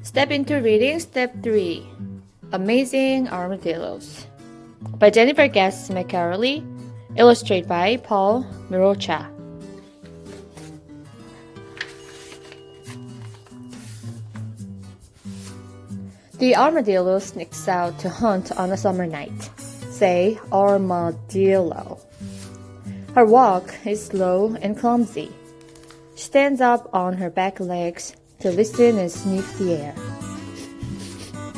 Step Step 3 Amazing Armadillos by Jennifer Guest McCarley, illustrated by Paul Mirocha. The armadillo sneaks out to hunt on a summer night. Say armadillo. Her walk is slow and clumsy. She stands up on her back legs to listen and sniff the air.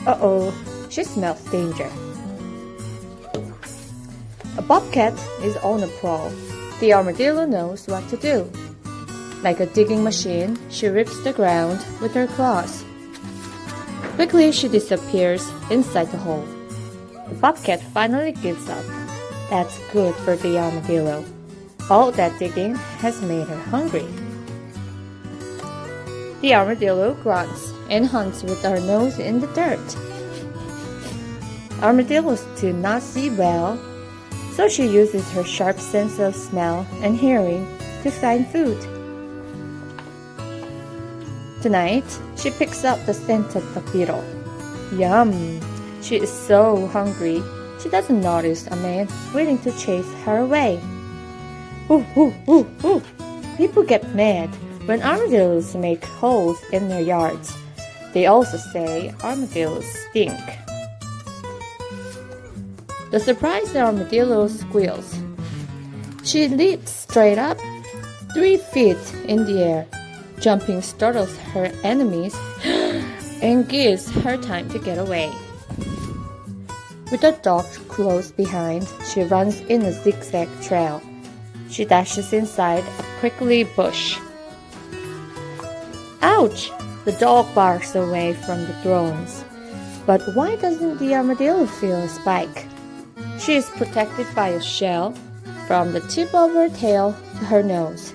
Uh-oh, she smells danger. A bobcat is on a prowl. The armadillo knows what to do. Like a digging machine, she rips the ground with her claws. Quickly, she disappears inside the hole. The bobcat finally gives up. That's good for the armadillo. All that digging has made her hungry. The armadillo grunts and hunts with her nose in the dirt. Armadillos do not see well, so she uses her sharp sense of smell and hearing to find food. Tonight, she picks up the scent of the beetle. Yum! She is so hungry, she doesn't notice a man waiting to chase her away. Ooh, ooh, ooh, ooh! People get mad when armadillos make holes in their yards. They also say armadillos stink. The surprised armadillo squeals. She leaps straight up, 3 feet in the air. Jumping startles her enemies and gives her time to get away. With the dog close behind, she runs in a zigzag trail. She dashes inside a prickly bush. Ouch! The dog barks away from the thorns. But why doesn't the armadillo feel a spike? She is protected by a shell from the tip of her tail to her nose.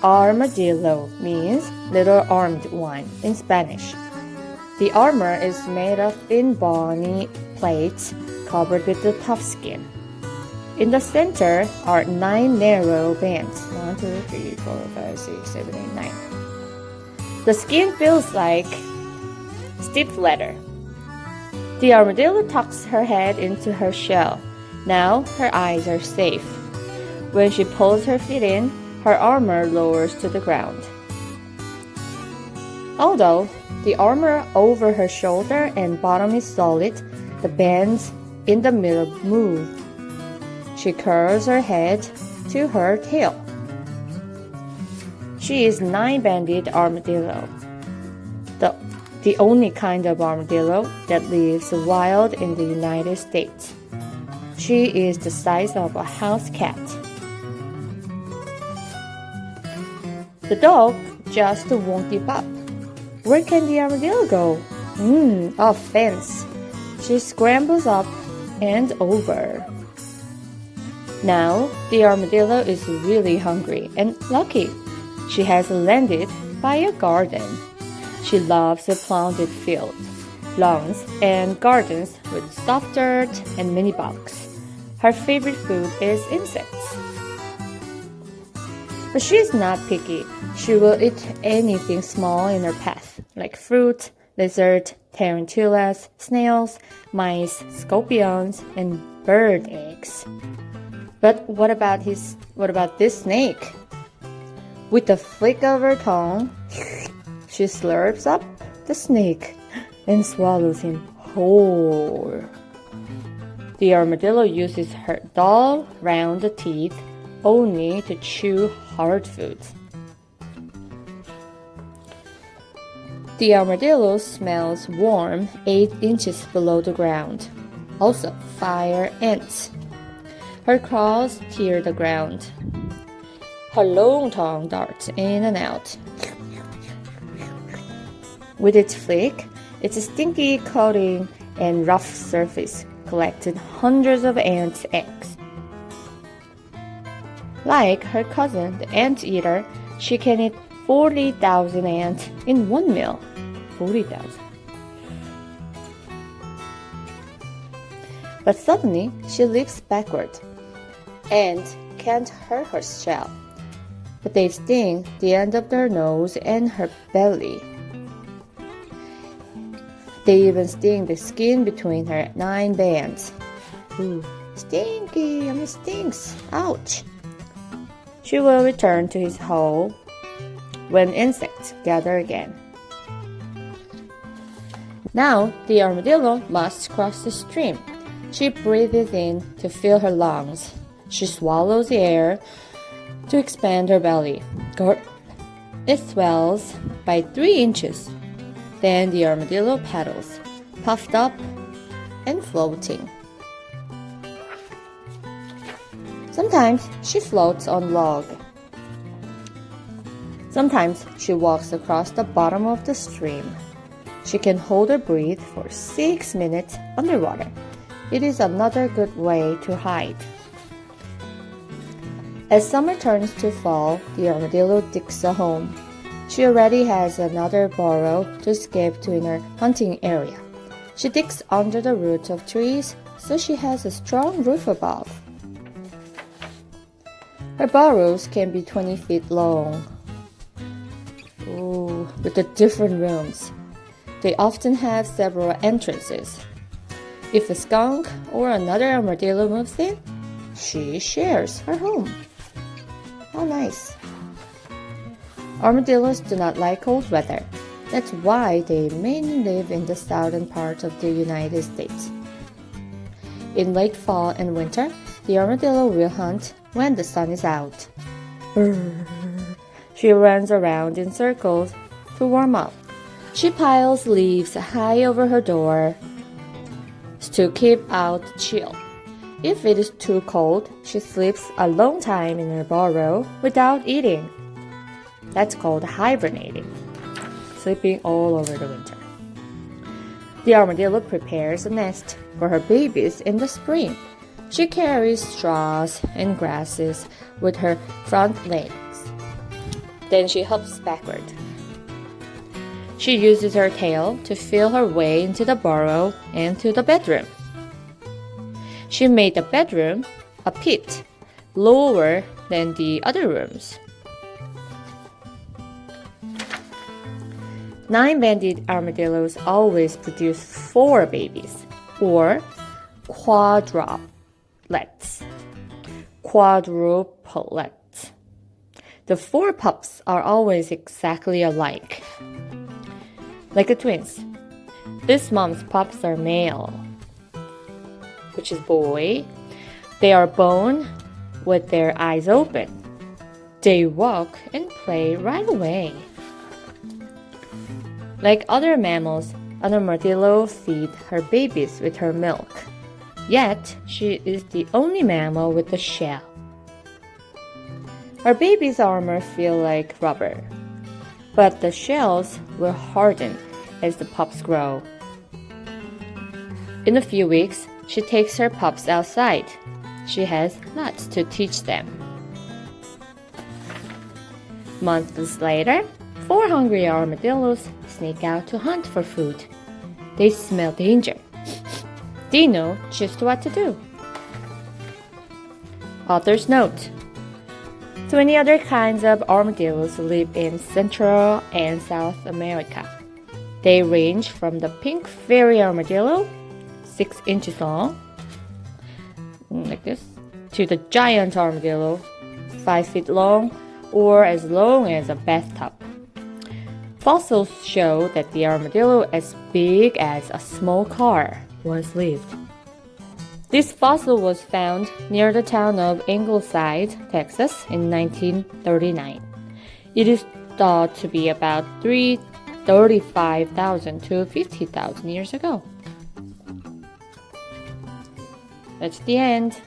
Armadillo means little armed one in Spanish. The armor is made of thin bony plates covered with a tough skin. In the center are 9 narrow bands. 1, 2, 3, 4, 5, 6, 7, 8, 9. The skin feels like stiff leather. The armadillo tucks her head into her shell. Now her eyes are safe. When she pulls her feet in, her armor lowers to the ground. Although the armor over her shoulder and bottom is solid, the bands in the middle move. She curls her head to her tail. She is 9-banded armadillo, the only kind of armadillo that lives wild in the United States. She is the size of a house cat. The dog just won't give up. Where can the armadillo go? A fence. She scrambles up and over. Now, the armadillo is really hungry and lucky. She has landed by a garden. She loves a planted field, lawns, and gardens with soft dirt and many bugs. Her favorite food is insects. But she is not picky. She will eat anything small in her path, like fruit, lizard, tarantulas, snails, mice, scorpions, and bird eggs. But what about this snake? With a flick of her tongue, she slurps up the snake and swallows him whole. The armadillo uses her dull, round teeth only to chew hard food. The armadillo smells warm 8 inches below the ground. Also, fire ants. Her claws tear the ground. Her long tongue darts in and out. With its flick, its stinky coating and rough surface collected hundreds of ants' eggs. Like her cousin, the anteater, she can eat 40,000 ants in one meal. 40,000. But suddenly, she leaps backward and can't hurt her shell. but they sting the end of their nose and her belly. They even sting the skin between her 9 bands. Ooh, stinky, it stinks. Ouch. She will return to his hole when insects gather again. Now, the armadillo must cross the stream. She breathes in to fill her lungs. She swallows the air to expand her belly. It swells by 3 inches. Then the armadillo paddles, puffed up and floating. Sometimes she floats on log. Sometimes she walks across the bottom of the stream. She can hold her breath for 6 minutes underwater. It is another good way to hide. As summer turns to fall, the armadillo digs a home. She already has another burrow to escape to in her hunting area. She digs under the roots of trees, so she has a strong roof above. Her burrows can be 20 feet long. Ooh, with the different rooms. They often have several entrances. If a skunk or another armadillo moves in, she shares her home. How nice. Armadillos do not like cold weather. That's why they mainly live in the southern part of the United States. In late fall and winter, the armadillo will hunt when the sun is out. She runs around in circles to warm up. She piles leaves high over her door to keep out chill. If it is too cold, she sleeps a long time in her burrow without eating. That's called hibernating, sleeping all over the winter. The armadillo prepares a nest for her babies in the spring. She carries straws and grasses with her front legs. Then she hops backward. She uses her tail to feel her way into the burrow and to the bedroom. She made the bedroom a pit lower than the other rooms. 9-banded armadillos always produce 4 babies, or quadruplets. The 4 pups are always exactly alike, like the twins. This month's pups are male, which is boy. They are born with their eyes open. They walk and play right away. Like other mammals, an armadillo feeds her babies with her milk. Yet, she is the only mammal with a shell. Her baby's armor feels like rubber, but the shells will harden as the pups grow. In a few weeks, she takes her pups outside. She has lots to teach them. Months later, 4 hungry armadillos sneak out to hunt for food. They smell danger. They know just what to do. Author's note: 20 other kinds of armadillos live in Central and South America. They range from the pink fairy armadillo, 6 inches long, like this, to the giant armadillo, 5 feet long, or as long as a bathtub. Fossils show that the armadillo as big as a small car once lived. This fossil was found near the town of Ingleside, Texas in 1939. It is thought to be about 35,000 to 50,000 years ago. That's the end.